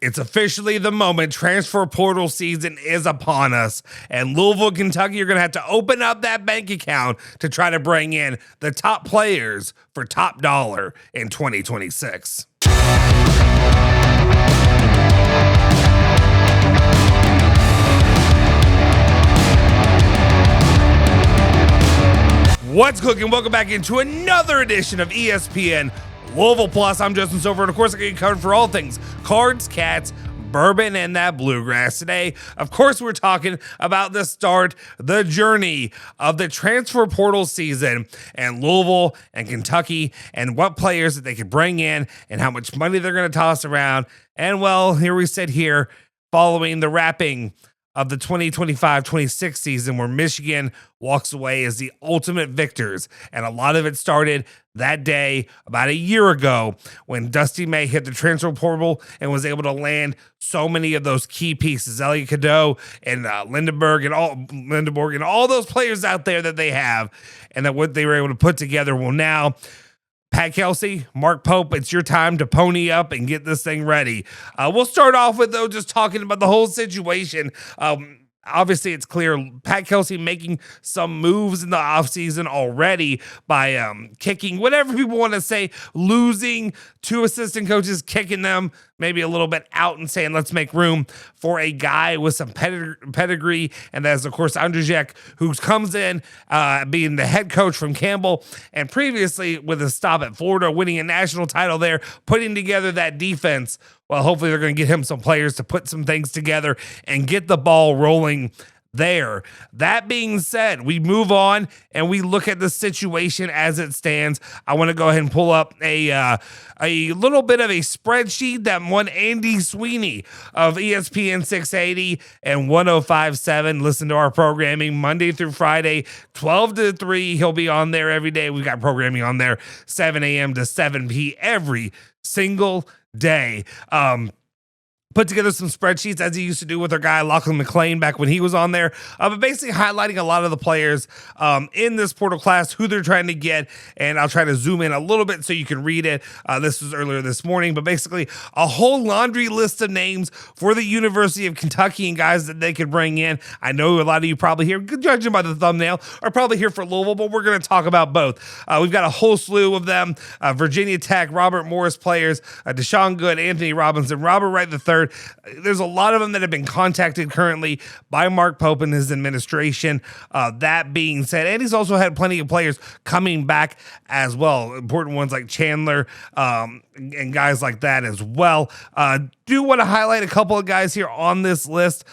It's officially the moment. Transfer portal season is upon us. And Louisville, Kentucky are going to have to open up that bank account to try to bring in the top players for top dollar in 2026. What's cooking? Welcome back into another edition of ESPN Louisville Plus. I'm Justin Silver, and of course I get you covered for all things cards, cats, bourbon, and that bluegrass. Today, of course, we're talking about the start, the journey of the transfer portal season, and Louisville and Kentucky, and what players that they could bring in, and how much money they're going to toss around. And well, here we sit here following the wrapping of the 2025-26 season, where Michigan walks away as the ultimate victors. And a lot of it started that day about a year ago when Dusty May hit the transfer portal and was able to land so many of those key pieces, Elliot Cadeau and Lindenberg and all those players out there that they have, and that what they were able to put together. Well, now Pat Kelsey, Mark Pope, it's your time to pony up and get this thing ready. We'll start off with, though, just talking about the whole situation. Obviously, it's clear Pat Kelsey making some moves in the offseason already by kicking, whatever people want to say, losing two assistant coaches, kicking them maybe a little bit out and saying, let's make room for a guy with some pedigree. And that's, of course, Andrzejek, who comes in being the head coach from Campbell, and previously with a stop at Florida, winning a national title there, putting together that defense. Well, hopefully they're going to get him some players to put some things together and get the ball rolling there. That being said, we move on and we look at the situation as it stands. I want to go ahead and pull up a little bit of a spreadsheet that one Andy Sweeney of ESPN 680 and 105.7. Listen to our programming Monday through Friday, 12 to 3. He'll be on there every day. We've got programming on there 7 a.m. to 7 p.m. every single day. Put together some spreadsheets as he used to do with our guy Lachlan McLean back when he was on there, but basically highlighting a lot of the players in this portal class, who they're trying to get, and I'll try to zoom in a little bit so you can read it. This was earlier this morning, but basically a whole laundry list of names for the University of Kentucky and guys that they could bring in. I know a lot of you probably here, judging by the thumbnail, are probably here for Louisville, but we're going to talk about both. We've got a whole slew of them. Virginia Tech, Robert Morris players, Deshaun Good, Anthony Robinson, Robert Wright III. There's a lot of them that have been contacted currently by Mark Pope and his administration. That being said, and he's also had plenty of players coming back as well. Important ones like Chandler and guys like that as well. Do want to highlight a couple of guys here on this list.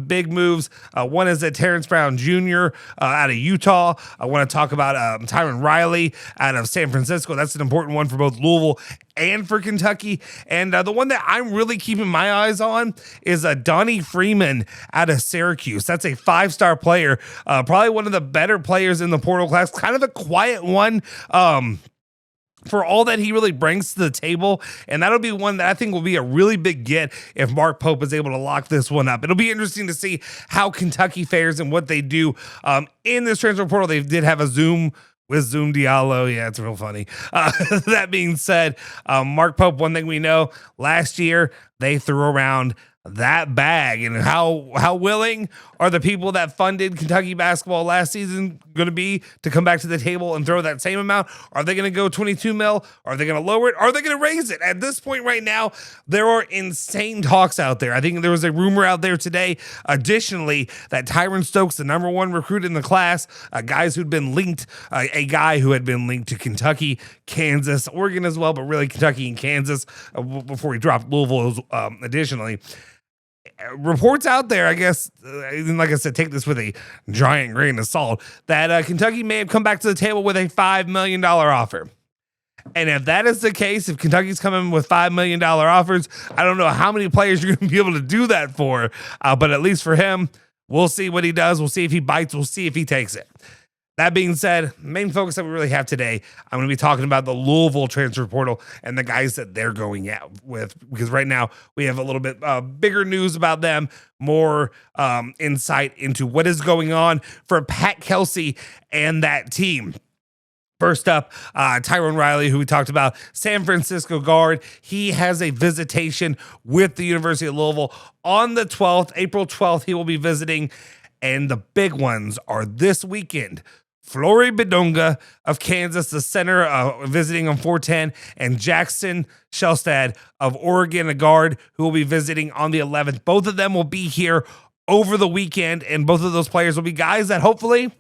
Big moves. One is Terrence Brown Jr. Out of Utah. I want to talk about Tyron Riley out of San Francisco. That's an important one for both Louisville and for Kentucky. And the one that I'm really keeping my eyes on is Donnie Freeman out of Syracuse. That's a 5-star player. Probably one of the better players in the portal class. Kind of a quiet one. For all that he really brings to the table. And that'll be one that I think will be a really big get if Mark Pope is able to lock this one up. It'll be interesting to see how Kentucky fares and what they do in this transfer portal. They did have a Zoom with Zoom Diallo. Yeah, it's real funny. That being said, Mark Pope, one thing we know, last year they threw around that bag. And how willing are the people that funded Kentucky basketball last season going to be to come back to the table and throw that same amount? Are they going to go 22 mil? Are they going to lower it? Are they going to raise it? At this point right now, there are insane talks out there. I think there was a rumor out there today, additionally, that Tyron Stokes, the number one recruit in the class, guys who'd been linked, a guy who had been linked to Kentucky, Kansas, Oregon as well, but really Kentucky and Kansas before he dropped Louisville additionally. Reports out there, I guess, like I said, take this with a giant grain of salt, that Kentucky may have come back to the table with a $5 million offer. And if that is the case, if Kentucky's coming with $5 million offers, I don't know how many players you're going to be able to do that for, but at least for him, we'll see what he does. We'll see if he bites. We'll see if he takes it. That being said, main focus that we really have today, I'm going to be talking about the Louisville transfer portal and the guys that they're going out with, because right now we have a little bit bigger news about them, more insight into what is going on for Pat Kelsey and that team. First up, Tyrone Riley, who we talked about, San Francisco guard. He has a visitation with the University of Louisville on the 12th, April 12th. He will be visiting, and the big ones are this weekend. Flory Bidunga of Kansas, the center, visiting on 410, and Jackson Shelstad of Oregon, a guard, who will be visiting on the 11th. Both of them will be here over the weekend, and both of those players will be guys that hopefully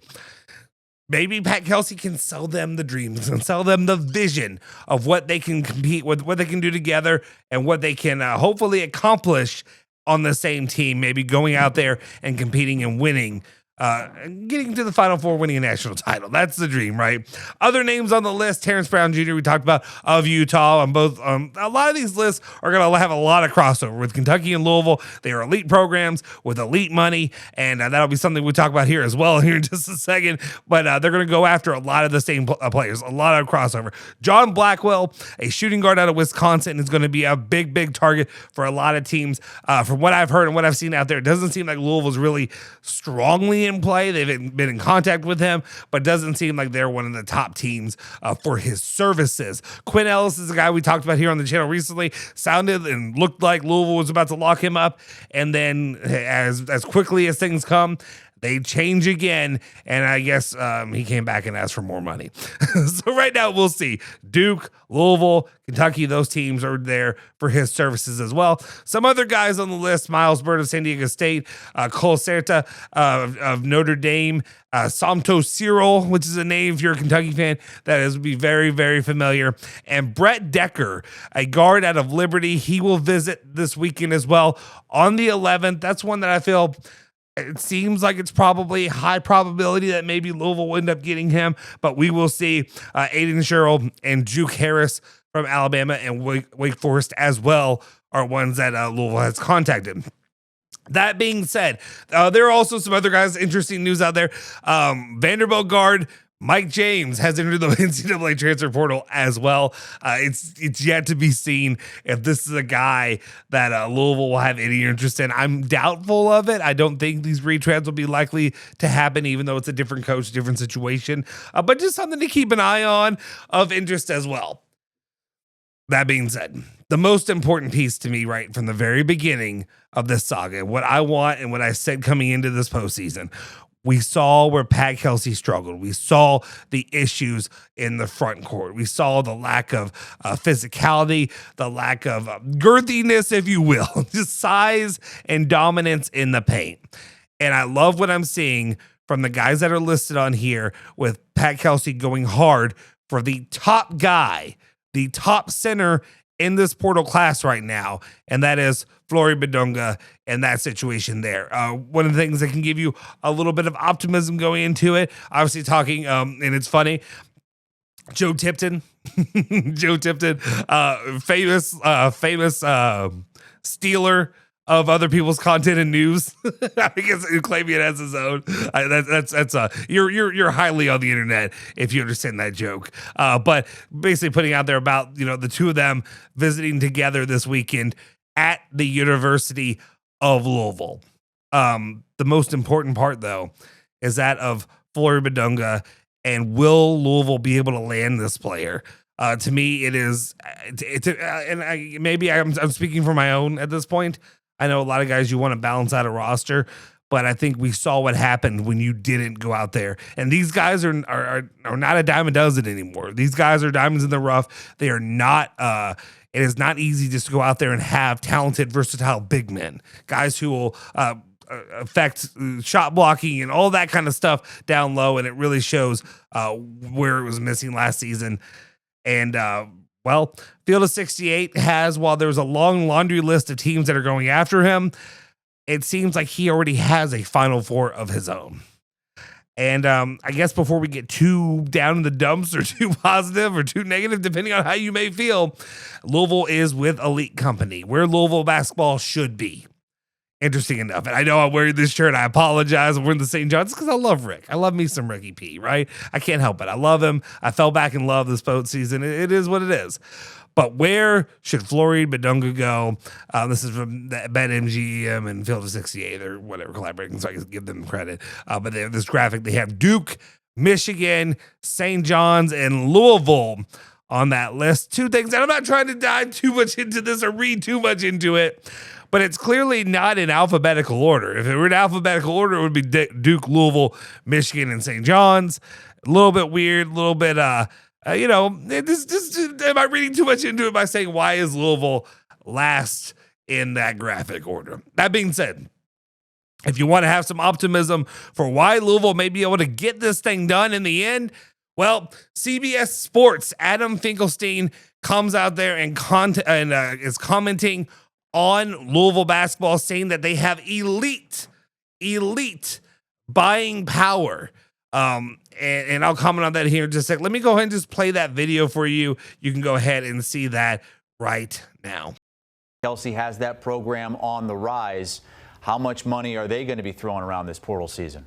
maybe Pat Kelsey can sell them the dreams and sell them the vision of what they can compete with, what they can do together, and what they can hopefully accomplish on the same team, maybe going out there and competing and winning. Getting to the Final Four, winning a national title. That's the dream, right? Other names on the list, Terrence Brown Jr., we talked about, of Utah. On both, a lot of these lists are going to have a lot of crossover with Kentucky and Louisville. They are elite programs with elite money, and that'll be something we talk about here as well here in just a second. But they're going to go after a lot of the same players, a lot of crossover. John Blackwell, a shooting guard out of Wisconsin, is going to be a big, big target for a lot of teams. From what I've heard and what I've seen out there, it doesn't seem like Louisville's really strongly in play. They've been in contact with him, but doesn't seem like they're one of the top teams for his services. Quinn Ellis is a guy we talked about here on the channel recently. Sounded and looked like Louisville was about to lock him up, and then as quickly as things come, they change again, and I guess he came back and asked for more money. So right now, we'll see. Duke, Louisville, Kentucky, those teams are there for his services as well. Some other guys on the list, Miles Bird of San Diego State, Cole Serta of Notre Dame, Somto Cyril, which is a name if you're a Kentucky fan that is be very, very familiar, and Brett Decker, a guard out of Liberty. He will visit this weekend as well on the 11th. That's one that I feel it seems like it's probably high probability that maybe Louisville will end up getting him, but we will see. Aiden Sherrill and Juke Harris from Alabama and Wake Forest as well are ones that Louisville has contacted. That being said, there are also some other guys, interesting news out there. Vanderbilt guard Mike James has entered the NCAA transfer portal as well. It's yet to be seen if this is a guy that Louisville will have any interest in. I'm doubtful of it. I don't think these retrans will be likely to happen, even though it's a different coach, different situation. But just something to keep an eye on of interest as well. That being said, the most important piece to me right from the very beginning of this saga, what I want and what I said coming into this postseason, we saw where Pat Kelsey struggled. We saw the issues in the front court. We saw the lack of physicality, the lack of girthiness, if you will, just size and dominance in the paint. And I love what I'm seeing from the guys that are listed on here with Pat Kelsey going hard for the top guy, the top center in this portal class right now, and that is Flory Bidunga and that situation there. One of the things that can give you a little bit of optimism going into it, obviously talking, and it's funny, Joe Tipton, famous stealer of other people's content and news. I guess claiming it as his own. You're highly on the internet if you understand that joke. But basically putting out there about the two of them visiting together this weekend at the University of Louisville. The most important part though is that of Flory Bidunga, and will Louisville be able to land this player? To me, it is. Maybe I'm speaking for my own at this point. I know a lot of guys, you want to balance out a roster, but I think we saw what happened when you didn't go out there. And these guys are not a dime a dozen anymore. These guys are diamonds in the rough. They are not. It is not easy just to go out there and have talented, versatile big men, guys who will affect shot blocking and all that kind of stuff down low. And it really shows where it was missing last season. And well, Field of 68 has, while there's a long laundry list of teams that are going after him, it seems like he already has a Final Four of his own. And I guess before we get too down in the dumps or too positive or too negative, depending on how you may feel, Louisville is with elite company, where Louisville basketball should be. Interesting enough. And I know I'm wearing this shirt. I apologize. I'm wearing the St. John's because I love Rick. I love me some Ricky P, right? I can't help it. I love him. I fell back in love this boat season. It is what it is. But where should Flory Bidunga go? This is from BetMGM and Field of 68 or whatever collaborating, so I can give them credit. But they have this graphic. They have Duke, Michigan, St. John's, and Louisville on that list. Two things, and I'm not trying to dive too much into this or read too much into it, but it's clearly not in alphabetical order. If it were in alphabetical order, it would be Duke, Louisville, Michigan, and St. John's. A little bit weird, a little bit, am I reading too much into it by saying why is Louisville last in that graphic order? That being said, if you want to have some optimism for why Louisville may be able to get this thing done in the end, well, CBS Sports, Adam Finkelstein comes out there and is commenting on Louisville basketball, saying that they have elite buying power. And I'll comment on that here in just a sec. Let me go ahead and just play that video for you. You can go ahead and see that right now. Kelsey has that program on the rise. How much money are they going to be throwing around this portal season?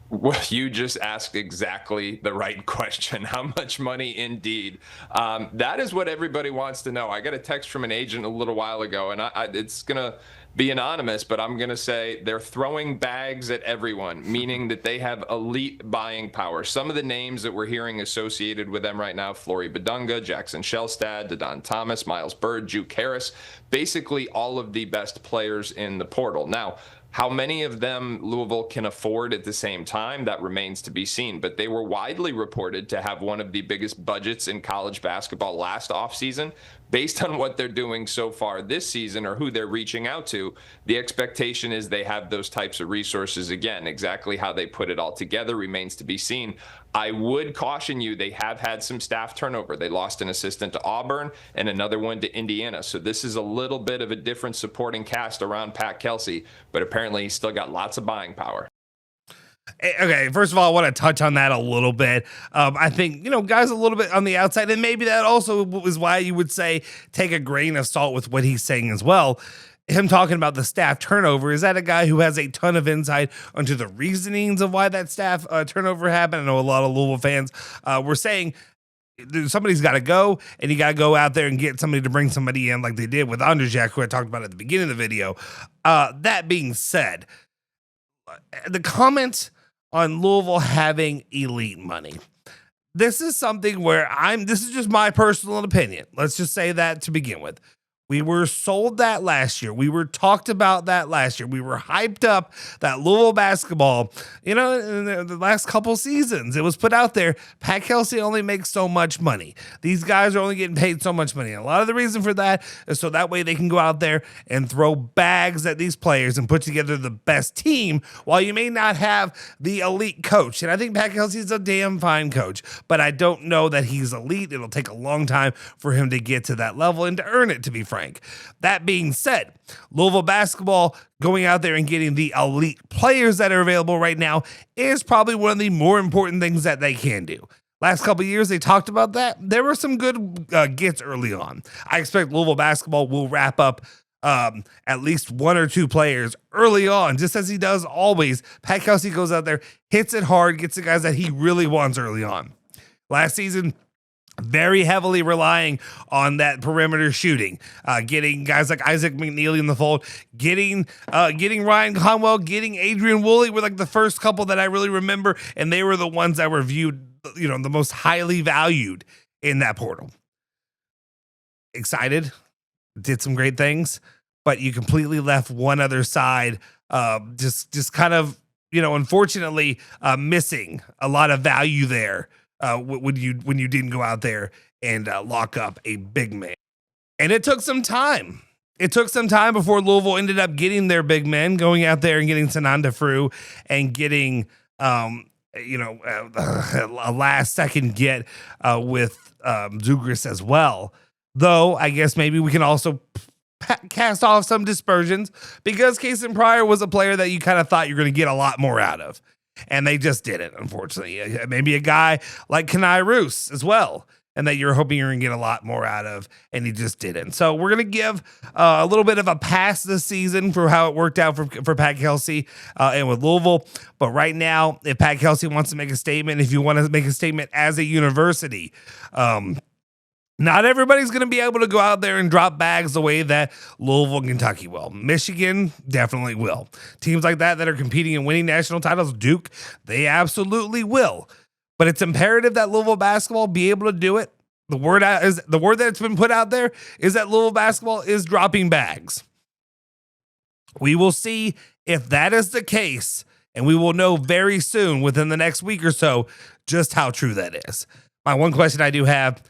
Well, you just asked exactly the right question. How much money indeed? That is what everybody wants to know. I got a text from an agent a little while ago, and it's going to be anonymous, but I'm going to say they're throwing bags at everyone, meaning that they have elite buying power. Some of the names that we're hearing associated with them right now: Flory Bidunga, Jackson Shelstad, Dedon Thomas, Miles Bird, Juke Harris, basically all of the best players in the portal. Now, how many of them Louisville can afford at the same time, that remains to be seen. But they were widely reported to have one of the biggest budgets in college basketball last offseason. Based on what they're doing so far this season, or who they're reaching out to, the expectation is they have those types of resources again. Exactly how they put it all together remains to be seen. I would caution you, they have had some staff turnover. They lost an assistant to Auburn and another one to Indiana. So this is a little bit of a different supporting cast around Pat Kelsey, but apparently he's still got lots of buying power. Okay, first of all, I want to touch on that a little bit. I think, guys a little bit on the outside, and maybe that also is why you would say take a grain of salt with what he's saying as well. Him talking about the staff turnover, is that a guy who has a ton of insight onto the reasonings of why that staff turnover happened? I know a lot of Louisville fans were saying somebody's got to go, and you got to go out there and get somebody to bring somebody in like they did with Underjack, who I talked about at the beginning of the video. That being said, the comments on Louisville having elite money. This is something where this is just my personal opinion. Let's just say that to begin with. We were sold that last year. We were talked about that last year. We were hyped up that Louisville basketball, in the last couple seasons. It was put out there, Pat Kelsey only makes so much money. These guys are only getting paid so much money. And a lot of the reason for that is so that way they can go out there and throw bags at these players and put together the best team, while you may not have the elite coach. And I think Pat Kelsey is a damn fine coach, but I don't know that he's elite. It'll take a long time for him to get to that level and to earn it, to be frank. That being said, Louisville basketball going out there and getting the elite players that are available right now is probably one of the more important things that they can do. Last couple of years, they talked about that. There were some good gets early on. I expect Louisville basketball will wrap up at least one or two players early on, just as he does always. Pat Kelsey goes out there, hits it hard, gets the guys that he really wants early on. Last season, very heavily relying on that perimeter shooting, getting guys like Isaac McNeely in the fold, getting Ryan Conwell, getting Adrian Woolley were like the first couple that I really remember, and they were the ones that were viewed, the most highly valued in that portal. Excited, did some great things, but you completely left one other side, just kind of, unfortunately, missing a lot of value there. When you didn't go out there and lock up a big man. And it took some time. It took some time before Louisville ended up getting their big men, going out there and getting Sananda Frew and getting, a last second get with Zugris as well. Though I guess maybe we can also cast off some dispersions, because Kason Pryor was a player that you kind of thought you're going to get a lot more out of. And they just didn't, unfortunately. Maybe a guy like Kenai Roos as well, and that you're hoping you're going to get a lot more out of, and he just didn't. So we're going to give a little bit of a pass this season for how it worked out for Pat Kelsey and with Louisville. But right now, if Pat Kelsey wants to make a statement, if you want to make a statement as a university, not everybody's going to be able to go out there and drop bags the way that Louisville and Kentucky will. Michigan definitely will. Teams like that are competing and winning national titles, Duke, they absolutely will. but it's imperative that Louisville basketball be able to do it. The word that's been put out there is that Louisville basketball is dropping bags. We will see if that is the case, and we will know very soon, within the next week or so, just how true that is. My one question I do have: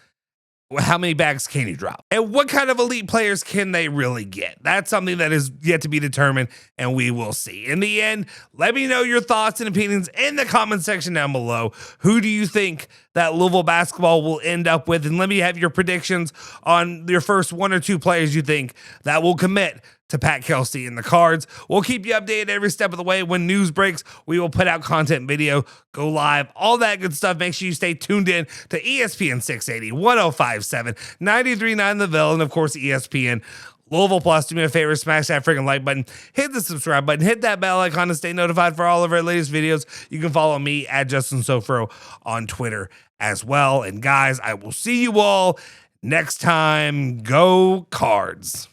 how many bags can you drop? And what kind of elite players can they really get? That's something that is yet to be determined, and we will see. In the end, let me know your thoughts and opinions in the comment section down below. Who do you think that Louisville basketball will end up with? And let me have your predictions on your first 1 or 2 players you think that will commit to Pat Kelsey in the Cards. We'll keep you updated every step of the way. When news breaks, we will put out content, video, go live, all that good stuff. Make sure you stay tuned in to ESPN 680, 1057, 93.9 The Ville, and of course, ESPN Louisville Plus. Do me a favor, smash that freaking like button, hit the subscribe button, hit that bell icon to stay notified for all of our latest videos. You can follow me at Justin Sofro on Twitter as well. And guys, I will see you all next time. Go Cards.